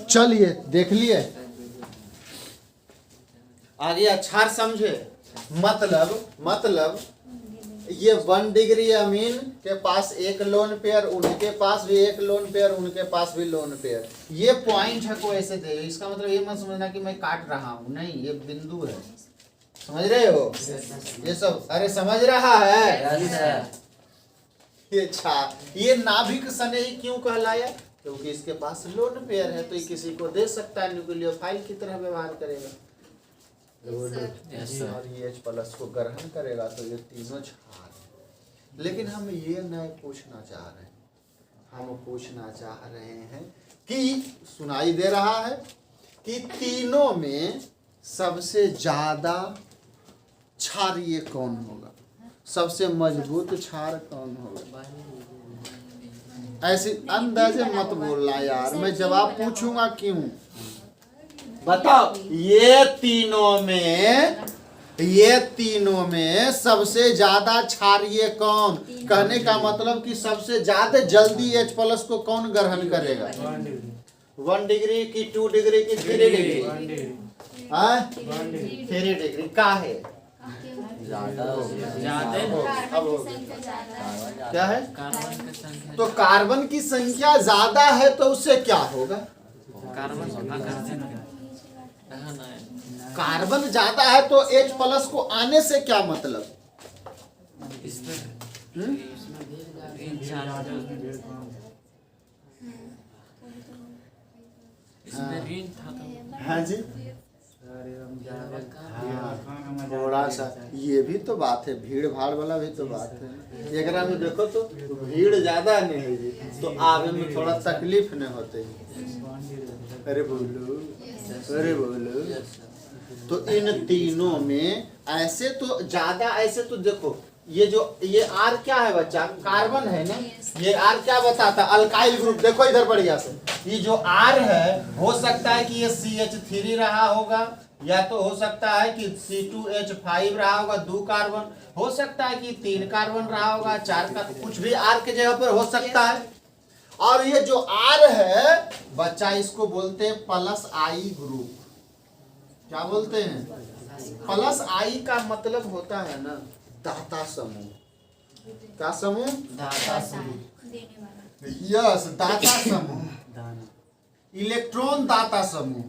चलिए देख लिए आगे अच्छा समझे। मतलब ये 1 डिग्री अमीन के पास एक लोन पेयर, उनके पास भी एक लोन पेयर, उनके पास भी लोन पेयर। ये पॉइंट है को ऐसे दे, इसका मतलब ये मत समझना कि मैं काट रहा हूं, नहीं, ये बिंदु है, समझ रहे हो? ये सब अरे समझ रहा है? ये नाभिक स्नेही क्यों कहलाया? क्योंकि इसके पास लोन पेयर है, तो ये किसी को दे सकता है, न्यूक्लियोफाइल की तरह व्यवहार करेगा और ये H+ को ग्रहण करेगा, तो ये तीनों क्षार है। लेकिन हम ये नहीं पूछना चाह रहे हैं, हम पूछना चाह रहे हैं कि सुनाई दे रहा है कि तीनों में सबसे ज्यादा क्षारीय कौन होगा, सबसे मजबूत क्षार कौन होगा? ऐसे अंदाजे मत बोलना यार, मैं जवाब पूछूंगा क्यों, बताओ। ये तीनों में सबसे ज्यादा क्षारीय कौन? कहने का मतलब कि सबसे ज्यादा जल्दी H+ को कौन ग्रहण करेगा? 1 डिग्री की 2 डिग्री की 3 डिग्री? 3 डिग्री का है क्या है? तो कार्बन की संख्या ज्यादा है तो उससे क्या होगा? कार्बन ज्यादा है तो H+ को आने से क्या मतलब? हाँ जी, थोड़ा सा ये भी तो बात है, भीड़ भाड़ वाला भी तो बात है। एक में देखो तो भीड़ ज्यादा नहीं है जी, तो आगे में थोड़ा तकलीफ नहीं होते। अरे बोलो, अरे बोलो। तो इन तीनों में ऐसे तो ज्यादा, ऐसे तो देखो ये R क्या है बच्चा? कार्बन है ना। ये R क्या बताता? Alkyl group. देखो इधर बढ़िया से, ये जो R है हो सकता है कि ये CH3 रहा होगा, या तो हो सकता है कि C2H5 रहा होगा, 2 कार्बन, हो सकता है कि 3 कार्बन रहा होगा, 4 का, कुछ भी R के जगह पर हो सकता है। और ये जो R है बच्चा, इसको बोलते हैं +I ग्रुप। क्या बोलते हैं? +I का मतलब होता है ना दाता समूह। क्या समूह? दाता समूह। यस, दाता समूह, इलेक्ट्रॉन दाता समूह।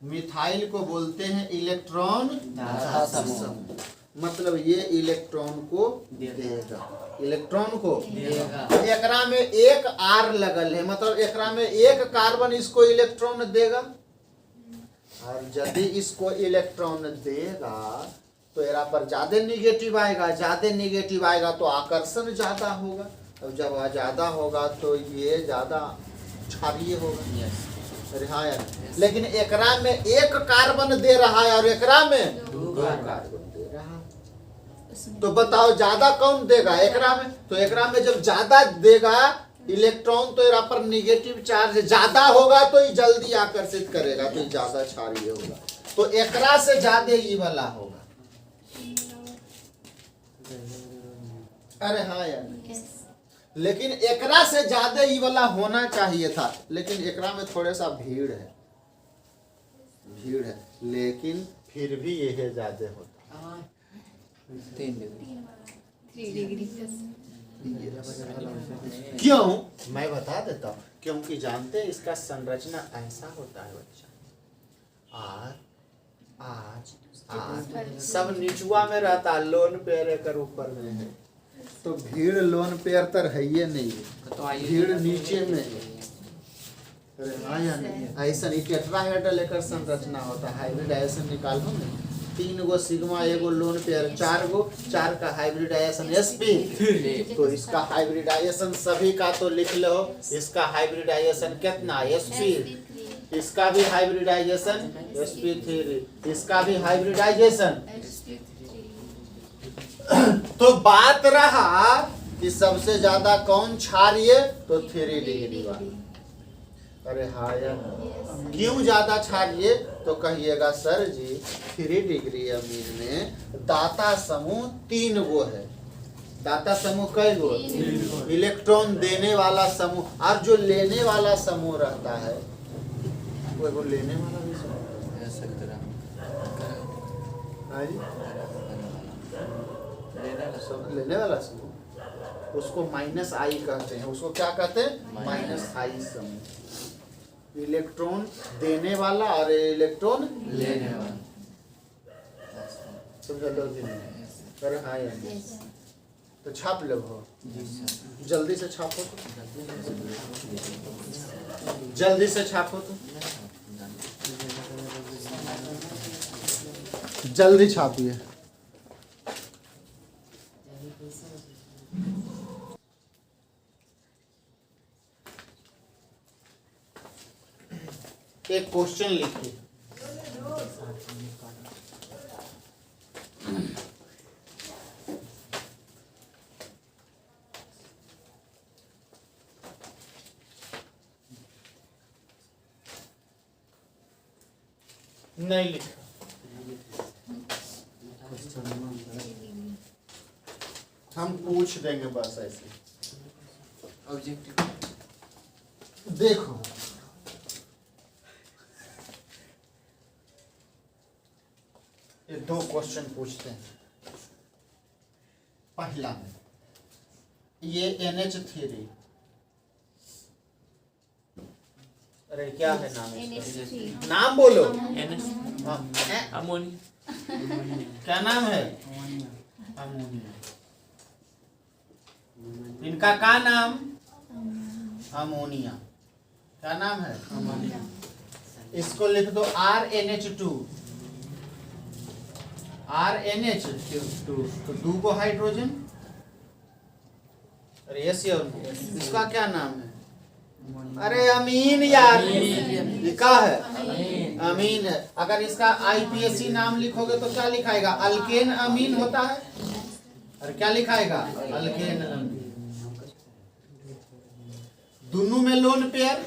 मिथाइल को बोलते हैं इलेक्ट्रॉन दाता समूह। मतलब ये इलेक्ट्रॉन को देगा, इलेक्ट्रॉन को देगा। एकरा में एक R लगल है, मतलब एकरा में एक कार्बन इसको इलेक्ट्रॉन देगा, और यदि इसको इलेक्ट्रॉन देगा तो एरा पर ज्यादा निगेटिव आएगा, ज्यादा निगेटिव आएगा तो आकर्षण ज्यादा होगा, और जब ज्यादा होगा तो ये ज्यादा क्षारीय होगा। अरे हाँ यार, लेकिन एकरा में एक कार्बन दे रहा है और एकरा में 2 कार्बन दे रहा है, तो बताओ ज्यादा कौन देगा? एकरा में। तो एकरा में जब ज्यादा देगा इलेक्ट्रॉन तो एरा पर निगेटिव चार्ज ज्यादा होगा, तो ये जल्दी आकर्षित करेगा, तो ये ज्यादा क्षारीय होगा। तो एकरा से ज्यादा ये वाला होगा। अरे हाँ यार, लेकिन एकरा से ज्यादा ये वाला होना चाहिए था, लेकिन एकरा में थोड़ा सा भीड़ है, लेकिन फिर भी यह ज्यादा होता है। 3 डिग्री। क्यों? मैं बता देता हूँ, क्योंकि जानते हैं इसका संरचना ऐसा होता है बच्चा। आज सब निचुआ में रहता, लोन पेयर कर ऊपर में है, तो भीड़ लोन पेयर तर है ही नहीं, भीड़ नीचे में है। अरे हाँ या नहीं? ऐसा नहीं, टेट्राहेड्रल लेकर संरचना होता है। हाइब्रिडाइजेशन निकालो ना, 3 गो सिग्मा, एगो लोन पेयर, 4 का हाइब्रिडाइजेशन sp। तो इसका हाइब्रिडाइजेशन सभी का तो लिख लो, इसका हाइब्रिडाइजेशन कितना? sp। इसका भी हाइब्रिडाइजेशन sp3, इसका भी हाइब्रिडाइजेशन। तो बात रहा कि सबसे ज्यादा कौन क्षारीय? तो 3 डिग्री वाला। अरे हाँ या क्यों ज्यादा क्षारीय? तो कहिएगा सर जी 3 डिग्री अमीन में दाता समूह 3 गो है। दाता समूह कई गो? इलेक्ट्रॉन देने वाला समूह, और जो लेने वाला समूह रहता है वो लेने वाला भी समूह लेने वाला समूह, उसको माइनस आई कहते हैं। उसको क्या कहते हैं? माइनस आई समूह। इलेक्ट्रॉन देने वाला और इलेक्ट्रॉन लेने वाला, समझ लो कि नहीं? अरे हाँ यार, तो छाप लो हो, जल्दी से छापो तो, जल्दी से छापो तो, जल्दी छापिए। एक क्वेश्चन लिखिए। नहीं लिखा, हम पूछ देंगे बस ऐसे। ऑब्जेक्टिव देखो, ये 2 क्वेश्चन पूछते हैं। पहला में ये NH3, अरे क्या है नाम इसका? नाम बोलो। अमोनिया। क्या नाम है? अमोनिया। इनका क्या नाम? अमोनिया। क्या नाम है? अमोनिया। इसको लिख दो RNH2। RNH2 तो 2 को हाइड्रोजन। अरे यस, इसका क्या नाम है? अरे अमीन यार, ये क्या है? अमीन है। अगर इसका IPAC नाम लिखोगे तो क्या लिखाएगा? अल्केन अमीन होता है। और क्या लिखाएगा? अल्केन अमीन। दोनों में लोन पेयर,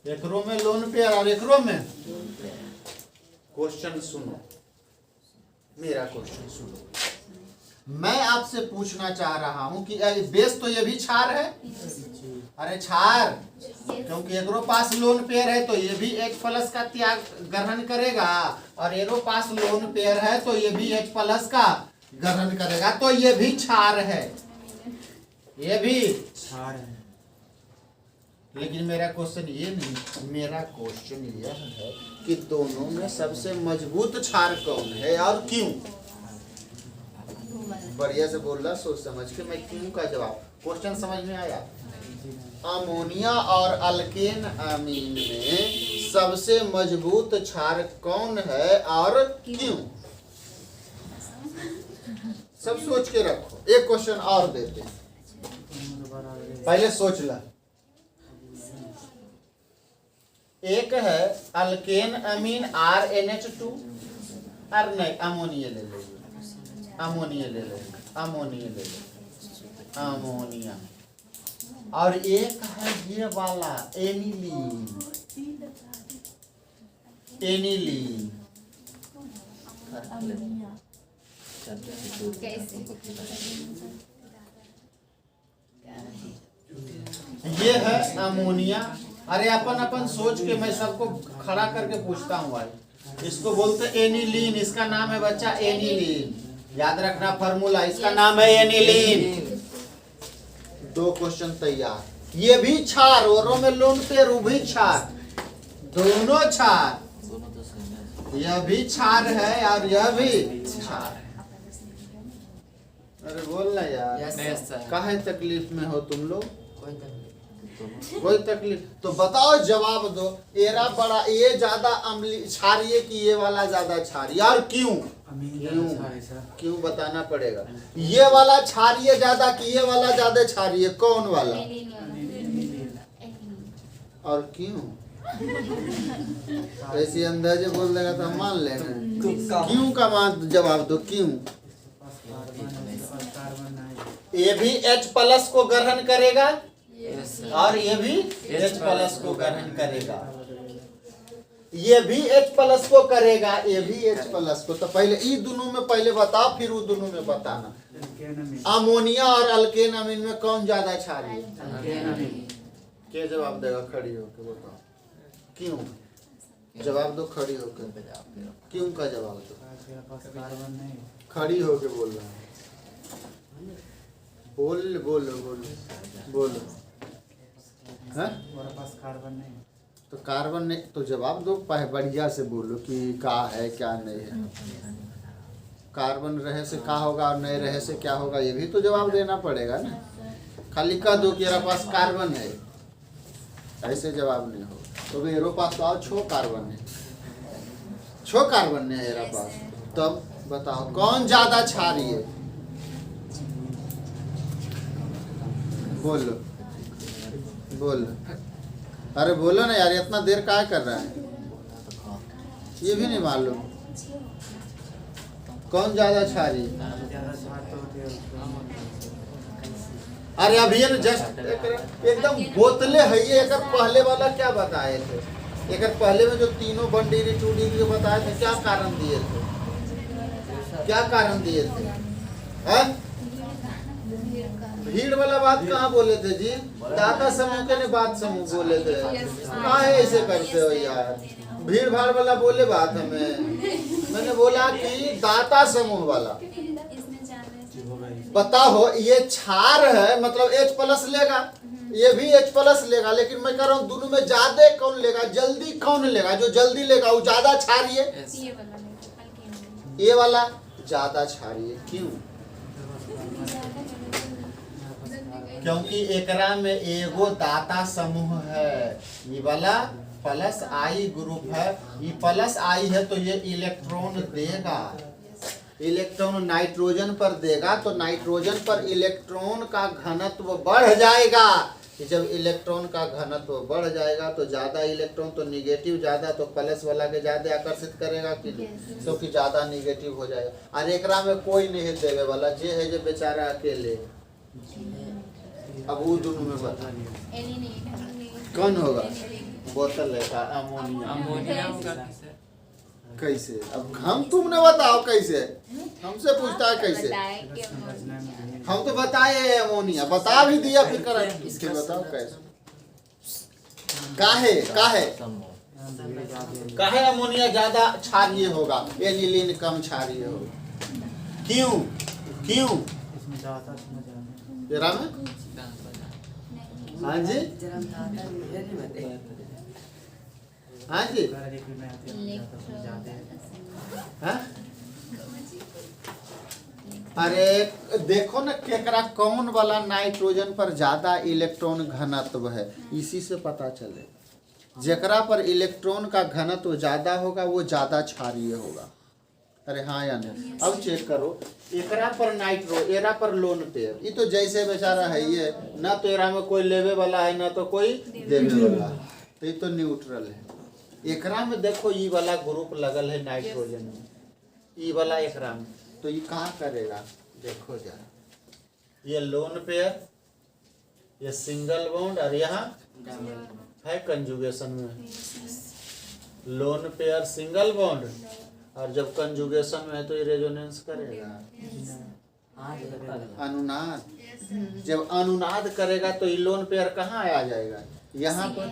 एकरो में लोन पेयर और एकरो में। क्वेश्चन सुनो, मेरा क्वेश्चन सुनो। मैं आपसे पूछना चाह रहा हूं कि बेस तो ये भी क्षार है। अरे क्षार, क्योंकि एकरो पास लोन पेयर है तो ये भी H+ का त्याग ग्रहण करेगा, और एरो पास लोन पेयर है तो ये भी H+ का ग्रहण करेगा, तो ये भी क्षार है, ये भी क्षार है। लेकिन मेरा क्वेश्चन ये नहीं, मेरा क्वेश्चन यह है कि दोनों में सबसे मजबूत क्षार कौन है और क्यों? बढ़िया से बोल रहा, सोच समझ के। मैं क्यों का जवाब, क्वेश्चन समझ में आया? अमोनिया और अल्केन अमीन में सबसे मजबूत क्षार कौन है और क्यों? सब सोच के रखो। एक क्वेश्चन और देते हैं, पहले सोच ला। एक है अल्केन अमीन RNH2, और नहीं अमोनिया ले लो, अमोनिया ले लो, अमोनिया ले लो, अमोनिया। और एक है ये वाला एनिलीन, एनिलीन। ये है अमोनिया। अरे अपन सोच के, मैं सबको खड़ा करके पूछता हूँ भाई। इसको बोलते एनिलीन, इसका नाम है बच्चा एनिलीन। याद रखना फॉर्मूला, इसका नाम है एनिलीन। 2 क्वेश्चन तैयार। ये भी क्षार, औरों में लोन पेयर, वो भी क्षार, दोनों क्षार। यह भी क्षार है और यह भी क्षार है। अरे बोल ना यार, काहे तकलीफ में हो तुम लोग? कोई तकलीफ तो बताओ, जवाब दो। एरा बड़ा, ये ज्यादा अम्ली क्षारीय कि ये वाला ज्यादा क्षारीय, और क्यों? क्यों बताना पड़ेगा। ये वाला क्षारीय ज्यादा कि ये वाला ज्यादा क्षारीय? कौन वाला? और क्यों? ऐसे अंदाजे बोल देगा तो मान लेना। क्यों का मान जवाब दो, क्यों? ये भी H+ को ग्रहण करेगा, और ये भी H प्लस को ग्रहण करेगा, ये भी H प्लस को करेगा, ये भी H प्लस को। तो पहले ई दोनों में पहले बताओ, फिर वो दोनों में बताना। अमोनिया और अल्केन अमीन में कौन ज्यादा क्षारीय है? क्या जवाब देगा? खड़ी होकर बताओ क्यों? जवाब दो खड़ी होकर, क्यों का जवाब दो। खड़ी होकर बोल रहा है, बोलो बोलो बोलो बोलो। हमारे पास कार्बन नहीं, तो कार्बन नहीं तो जवाब दो, बढ़िया से बोलो कि क्या है क्या नहीं है। कार्बन रहे से क्या होगा और नहीं रहे से क्या होगा, ये भी तो जवाब देना पड़ेगा ना। खाली कह दो कि मेरा पास कार्बन है, ऐसे जवाब नहीं हो। तो मेरे पास तो आओ छो कार्बन है, छो कार्बन है मेरा पास। तब बताओ कौन ज्यादा क्षारीय है? बोलो बोलो, अरे बोलो ना यार, इतना देर क्या कर रहा है? ये भी नहीं मालूम कौन ज्यादा क्षारीय? अरे अभी ये जस्ट एकदम बोतले है ये। एक पहले वाला क्या बताए थे? एक पहले में जो तीनों 1 डिग्री 2 डिग्री बताए थे, क्या कारण दिए थे? क्या कारण दिए थे? है? भीड़ वाला बात कहाँ बोले थे जी? दाता समूह के ने बात समूह बोले थे। काहे ऐसे करते हो यार? भीड़ भाड़ वाला बोले बात हमें। मैंने बोला कि दाता समूह वाला बताओ, ये क्षार है मतलब H प्लस लेगा, ये भी H प्लस लेगा। लेकिन मैं कह रहा हूँ दोनों में ज्यादा कौन लेगा, जल्दी कौन लेगा? जो जल्दी लेगा वो ज्यादा क्षारीय, ये वाला ज्यादा क्षारीय। क्यों? क्योंकि एकरा में एगो दाता समूह है, ये वाला प्लस आई ग्रुप है। ये प्लस आई है तो ये इलेक्ट्रॉन देगा, इलेक्ट्रॉन नाइट्रोजन पर देगा, तो नाइट्रोजन पर इलेक्ट्रॉन का घनत्व बढ़ जाएगा। जब इलेक्ट्रॉन का घनत्व बढ़ जाएगा तो ज्यादा इलेक्ट्रॉन तो निगेटिव ज्यादा, तो प्लस वाला के ज्यादा आकर्षित करेगा कि नहीं? क्योंकि ज्यादा निगेटिव हो जाएगा। और एकरा में कोई नहीं देवे वाला, जे है जो बेचारा अकेले। अब वो दोनों में बता कौन होगा? बोतल है का अमोनिया कैसे? अब हम तुमने बताओ कैसे? हमसे पूछता है कैसे? हम तो बताए अमोनिया, बता भी दिया, फिर कर इसके बताओ कैसे? काहे काहे काहे अमोनिया ज्यादा क्षारीय होगा, एनिलीन कम क्षारीय होगा? क्यों क्यों? तेरा में हाँ जी हाँ जी हाँ? अरे देखो ना केकरा कौन वाला नाइट्रोजन पर ज्यादा इलेक्ट्रॉन घनत्व है, इसी से पता चले। जेकरा पर इलेक्ट्रॉन का घनत्व ज्यादा होगा वो ज्यादा क्षारीय होगा। अरे हाँ या नहीं? अब चेक करो, एकरा पर नाइट्रो, एरा पर लोन पेयर। ये तो जैसे बेचारा है, ये ना तो एरा में कोई लेवे वाला है ना तो कोई देवे वाला है, तो ये तो न्यूट्रल है। एकरा में देखो ये वाला ग्रुप लगल है नाइट्रोजन में, ये वाला एकरा में, तो ये कहाँ करेगा? देखो जरा, ये लोन पेयर, ये सिंगल बॉन्ड, और यहाँ है कंजुगेशन में लोन पेयर सिंगल बॉन्ड, और जब कंजुगेशन में है तो ये रेजोनेंस करेगा, अनुनाद। जब अनुनाद करेगा तो ये लोन पेयर कहाँ आ जाएगा? यहाँ पर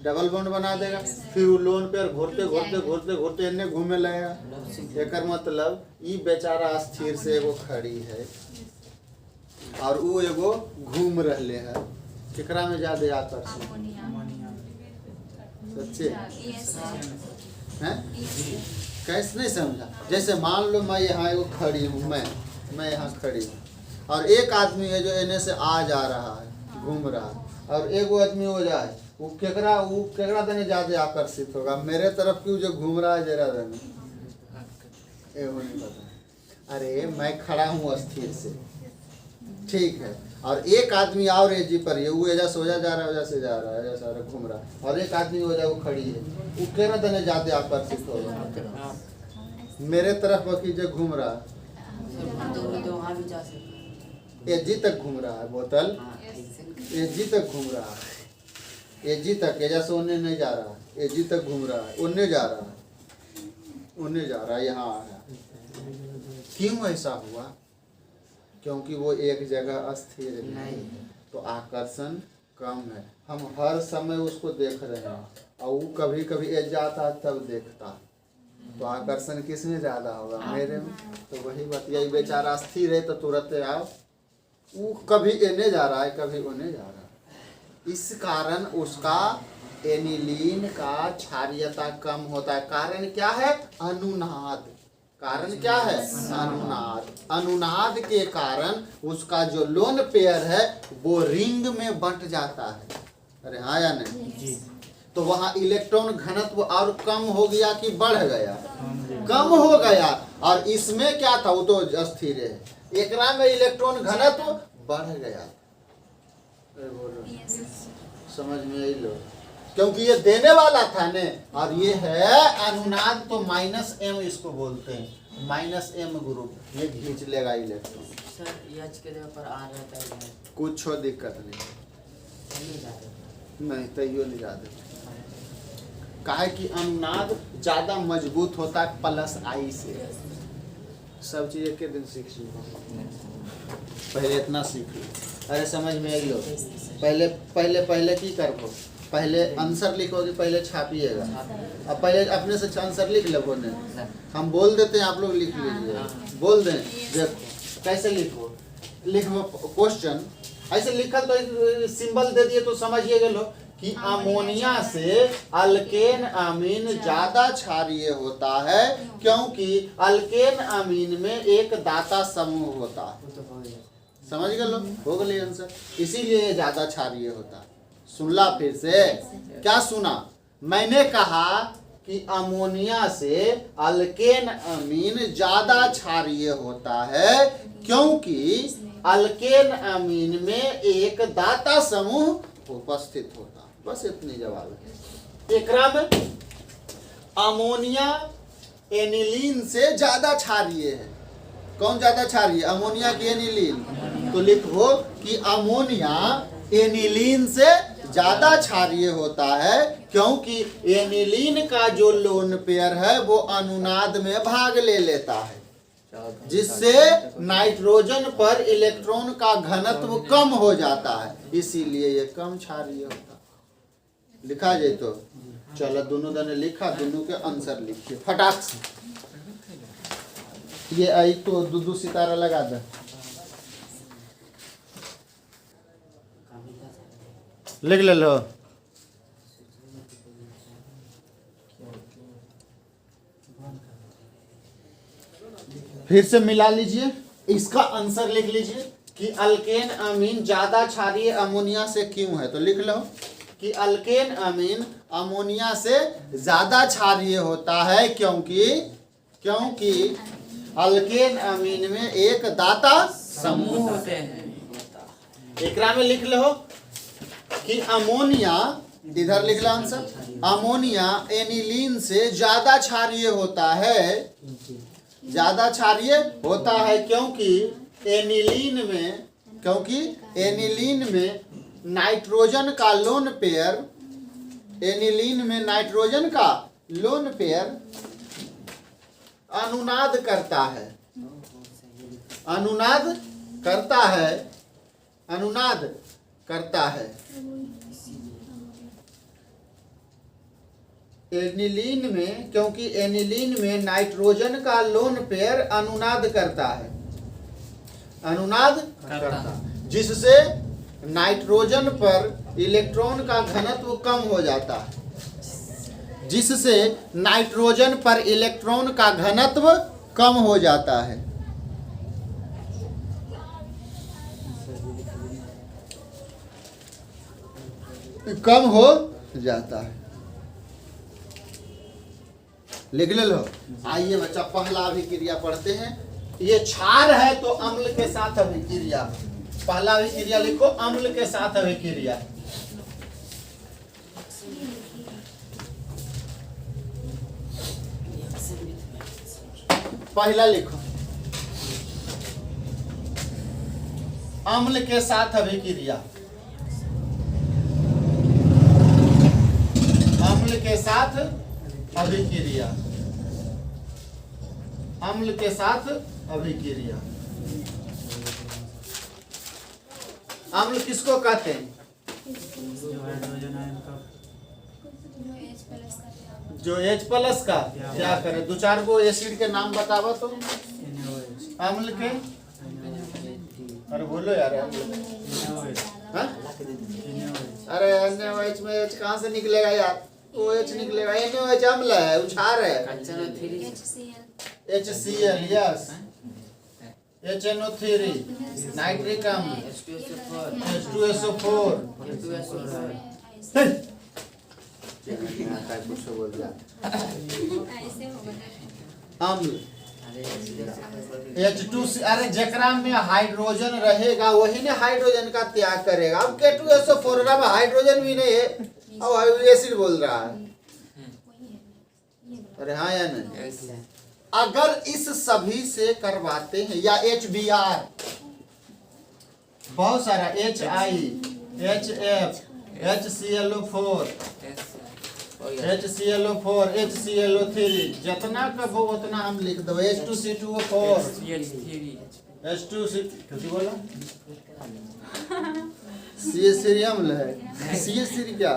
डबल बॉन्ड बना देगा, फिर वो लोन पेयर घूरते घूरते घूरते घूरते इन्हें घूमे लगेगा। एकर मतलब ये बेचारा स्थिर से एगो खड़ी है और वो एगो घूम रहे है। केकरा में ज्यादा आकर्षण? सच्चे हैं? कैसे नहीं समझा? जैसे मान लो मैं यहाँ एगो खड़ी हूँ, मैं यहाँ खड़ी हूँ, और एक आदमी है जो इन्हें से आ जा रहा है, घूम रहा है, और एगो आदमी हो जाए, वो केकरा देने ज्यादा आकर्षित होगा? मेरे तरफ क्यों जो घूम रहा है जरा देने? एगो नहीं पता। अरे मैं खड़ा हूँ स्थिर से, ठीक है, और एक आदमी और एजी पर है, वो एजा सोजा जा रहा है, वजह से जा रहा है, ऐसा घूम रहा है, और एक आदमी हो जाए वो खड़ी है, वो केकरा देने ज्यादा आकर्षित होगा? मेरे तरफ बाकी जो घूम रहा है, एजी तक घूम रहा है बोतल, एजी तक घूम रहा है, एजी तक, एजा से उन्ने नहीं जा रहा है, एजी तक घूम रहा है, उन्ने जा रहा है, उन्ने जा रहा है, यहाँ आया। क्यों ऐसा हुआ? क्योंकि वो एक जगह अस्थिर नहीं, तो आकर्षण कम है। हम हर समय उसको देख रहे हैं और वो कभी कभी एज जाता है तब देखता, तो आकर्षण किस में ज्यादा होगा? मेरे में। तो वही बतिया, बेचारा स्थिर है तो तुरंत आओ, वो कभी एने जा रहा है कभी ओने जा रहा है। इस कारण उसका एनिलीन का क्षारीयता कम होता है। कारण क्या है? अनुनाद। कारण क्या है? अनुनाद। अनुनाद के कारण उसका जो लोन पेयर है वो रिंग में बंट जाता है। अरे हाँ या नहीं जी? तो वहाँ इलेक्ट्रॉन घनत्व और कम हो गया कि बढ़ गया? कम हो गया। और इसमें क्या था? वो तो स्थिर है, एकरा में इलेक्ट्रॉन घनत्व बढ़ गया। समझ में आई लो? क्योंकि ये देने वाला था ने, और ये है अनुनाद, तो -m इसको बोलते हैं, -m ग्रुप, ये खींच लेगा इलेक्ट्रॉन। सर H के जगह पर R रहता है, कुछ दिक्कत नहीं, नहीं तैयो नहीं जाते। काहे कि अनुनाद ज्यादा मजबूत होता है +I से। सब चीज एक दिन सीख पहले इतना सीख लो। अरे समझ में आई लो? पहले की करबो? पहले आंसर लिखोगे, पहले छापिएगा। अब पहले अपने से आंसर लिख लो ने, हम बोल देते हैं, आप लोग लिख लीजिए। बोल दें, देखो कैसे लिखो, क्वेश्चन ऐसे लिखा तो सिंबल दे दिए तो समझिएगा लो कि अमोनिया से अल्केन अमीन ज्यादा क्षारीय होता है, क्योंकि अल्केन अमीन में एक दाता समूह होता है। समझ गए लो? हो गए आंसर, इसीलिए ये ज्यादा क्षारीय होता है। सुनला फिर से? क्या सुना? मैंने कहा कि अमोनिया से अल्केन अमीन ज्यादा क्षारीय होता है, क्योंकि अल्केन अमीन में एक दाता समूह उपस्थित होता। बस इतनी जवाब है। एकरा में अमोनिया एनिलीन से ज्यादा क्षारीय है। कौन ज्यादा क्षारीय? अमोनिया की एनिलीन। तो लिखो कि अमोनिया एनिलीन से ज्यादा क्षारीय होता है, क्योंकि एनिलीन का जो लोन पेयर है वो अनुनाद में भाग ले लेता है, जिससे नाइट्रोजन पर इलेक्ट्रॉन का घनत्व कम हो जाता है, इसीलिए ये कम क्षारीय होता है। लिखा जाए तो चलो, दोनों ने लिखा, दोनों के आंसर लिखिए फटाक से। ये आई तो दो सितारा लगा दे। लिख ले लो। फिर से मिला लीजिए, इसका आंसर लिख लीजिए कि अल्केन अमीन ज्यादा क्षारीय अमोनिया से क्यों है। तो लिख लो कि अल्केन अमीन अमोनिया से ज्यादा क्षारीय होता है, क्योंकि अल्केन अमीन में एक दाता समूह होते हैं। एकरा में लिख लो कि अमोनिया, इधर लिख लो आंसर, अमोनिया एनिलीन से ज्यादा क्षारीय होता है, ज्यादा क्षारीय होता है, क्योंकि एनिलीन में नाइट्रोजन का लोन पेयर, एनिलीन में नाइट्रोजन का लोन पेयर अनुनाद करता है, अनुनाद करता है। एनिलीन में, क्योंकि एनिलीन में नाइट्रोजन का लोन पेयर अनुनाद करता है, जिससे नाइट्रोजन पर इलेक्ट्रॉन का घनत्व कम हो जाता है, जिससे नाइट्रोजन पर इलेक्ट्रॉन का घनत्व कम हो जाता है। कम हो जाता है। लिख ले लो। आइए बच्चा, पहला अभिक्रिया पढ़ते हैं। ये क्षार है तो अम्ल के साथ अभिक्रिया। पहला अभिक्रिया लिखो, अम्ल के साथ अभिक्रिया। पहला लिखो, अम्ल के साथ अभिक्रिया, अम्ल के साथ अभिक्रिया, अम्ल के साथ अभिक्रिया। अम्ल किसको कहते हैं? जो H+ का क्या करे? दो चार को एसिड के नाम बतावा तो अम्ल के। अरे बोलो यार हाँ? अरे NaOH में H कहाँ से निकलेगा यार? OH निकलेगा। NaOH अम्ल है, उछार है। HCl यस, HNO3 नाइट्रिक अम्ल, H2SO4 अम्ल H2 अरे जकरा में हाइड्रोजन रहेगा वही ने हाइड्रोजन का त्याग करेगा। अब K2SO4 अब हाइड्रोजन भी नहीं है और एसिड बोल रहा है। अरे हाँ या नहीं? अगर इस सभी से करवाते हैं या HBr बहुत सारा HI HF HClO4 HClO4 HClO3 जितना कहो उतना हम लिख दो। H2C2O4 H2C बोला CH3 अम्ल है। CH3 क्या?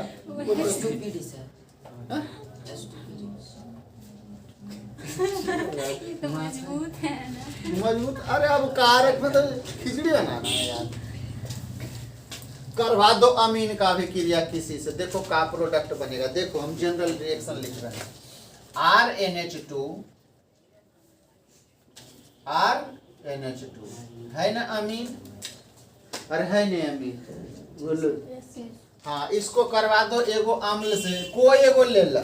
तो मजबूत है ना। मजबूत। अरे अब कारक में तो खिचड़ी बनाना है यार। करवा दो अमीन का भी क्रिया किसी से, देखो का प्रोडक्ट बनेगा। देखो हम जनरल रिएक्शन लिख रहे हैं। RNH2 है ना अमीन? अरे है नहीं अमीन? बोलो हाँ। इसको करवा दो एगो अम्ल से, कोई एगो ले ला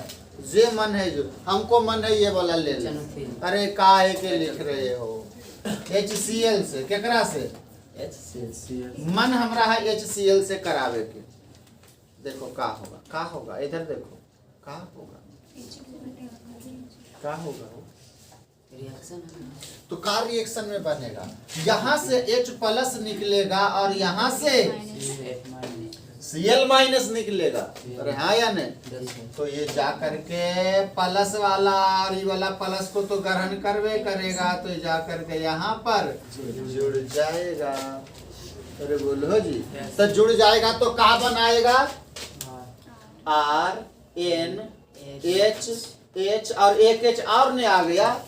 जे मन है, जो हमको मन है ये वाला ले ला। अरे काहे के लिख रहे हो? HCl से केकरा से? मन हमरा है HCl से करावे के। देखो का होगा, का होगा, इधर देखो का होगा, का होगा रिएक्शन तो का रिएक्शन में बनेगा? यहाँ से H+ निकलेगा और यहाँ से Cl- निकलेगा। अरे हाँ या नहीं? तो ये जा करके प्लस वाला और ये वाला प्लस को तो ग्रहण करवे करेगा, तो जा करके यहाँ पर जुड़ जाएगा। अरे बोलो जी, तो जुड़ जाएगा तो का बनाएगा? RNH और एक H और नहीं आ गया?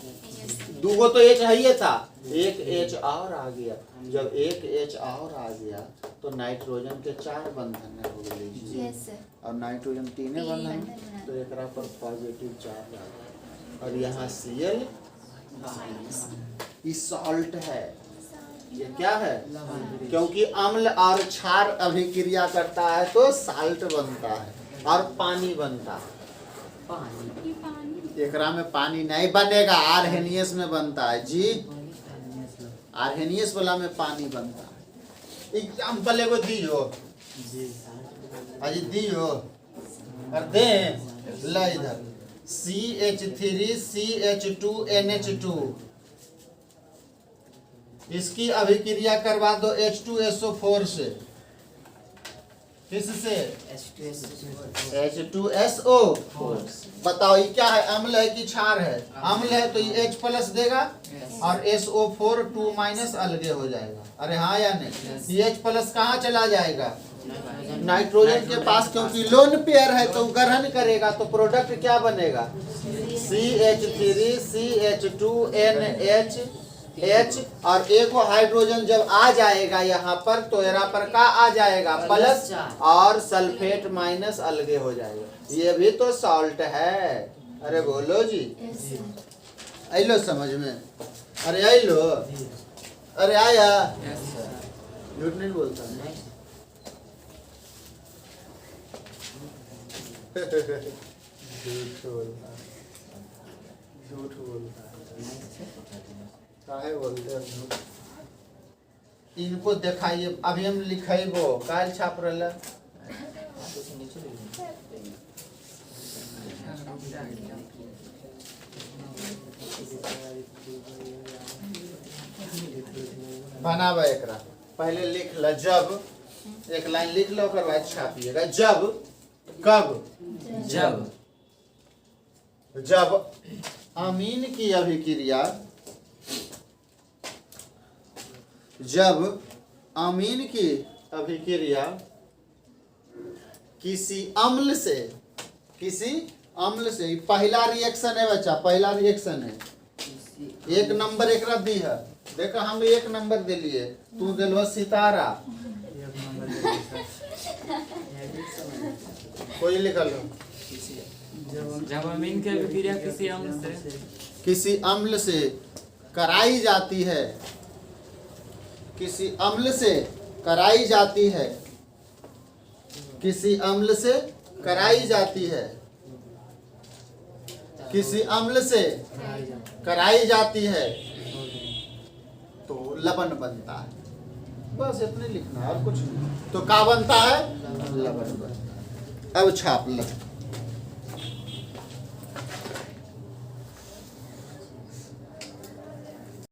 दूगो तो H है ही था, एक H और आ गया। जब एक H और आ गया तो नाइट्रोजन के 4 बंधन हो गए और नाइट्रोजन 3 बंधन, तो एक पर पॉजिटिव चार्ज आ गया। और यहाँ Cl इस सॉल्ट है। ये क्या है? क्योंकि अम्ल और क्षार अभिक्रिया करता है तो साल्ट बनता है और पानी बनता है। एकरा में पानी नहीं बनेगा, आर्हेनियस में बनता है जी। आर्हेनियस वाला में पानी बनता है। एग्जाम्पल एगो दियो अजी, दियो और दे ला इधर CH3 CH2 NH2, इसकी अभिक्रिया करवा दो H2SO4 से। किससे? H2SO4। बताओ ये क्या है? अम्ल है कि क्षार है? अम्ल है तो ये H+ देगा और SO4 2- अलगे हो जाएगा। अरे हाँ या नहीं? ये H+ कहाँ चला जाएगा? नाइट्रोजन के पास, क्योंकि लोन पेयर है तो ग्रहण करेगा, तो प्रोडक्ट क्या बनेगा? CH3 CH2 NH H और एगो हाइड्रोजन जब आ जाएगा यहाँ पर तो यहाँ पर का आ जाएगा? प्लस और सल्फेट माइनस अलगे हो जाएगा। ये भी तो सॉल्ट है। अरे बोलो जी, आइलो समझ में? अरे आइलो, अरे आया, झूठ नहीं बोलता झूठ बोलता काहे बोलते हो झूठ? इनको दिखाइए, अभी हम लिखेबो काल छाप रहला। बनावा एकरा पहले लिख ल जब, एक लाइन लिख लो ओकर बाद छापिएगा। जब, कब, जब जब अमीन की अभिक्रिया, जब अमीन की अभिक्रिया किसी अम्ल से, किसी अम्ल से, पहला रिएक्शन है बच्चा, पहला रिएक्शन है। एक नंबर एक दी है, देखो हम एक नंबर दिलिए, तू दिलवा सितारा, कोई लिखल हो। जब अमीन की अभिक्रिया किसी अम्ल से कराई जाती है, किसी अम्ल से कराई जाती है, किसी अम्ल से कराई जाती है, किसी अम्ल से कराई जाती है तो लवण बनता है। बस इतने लिखना है और कुछ नहीं। तो क्या बनता है? लवण बनता है। अब छाप लो।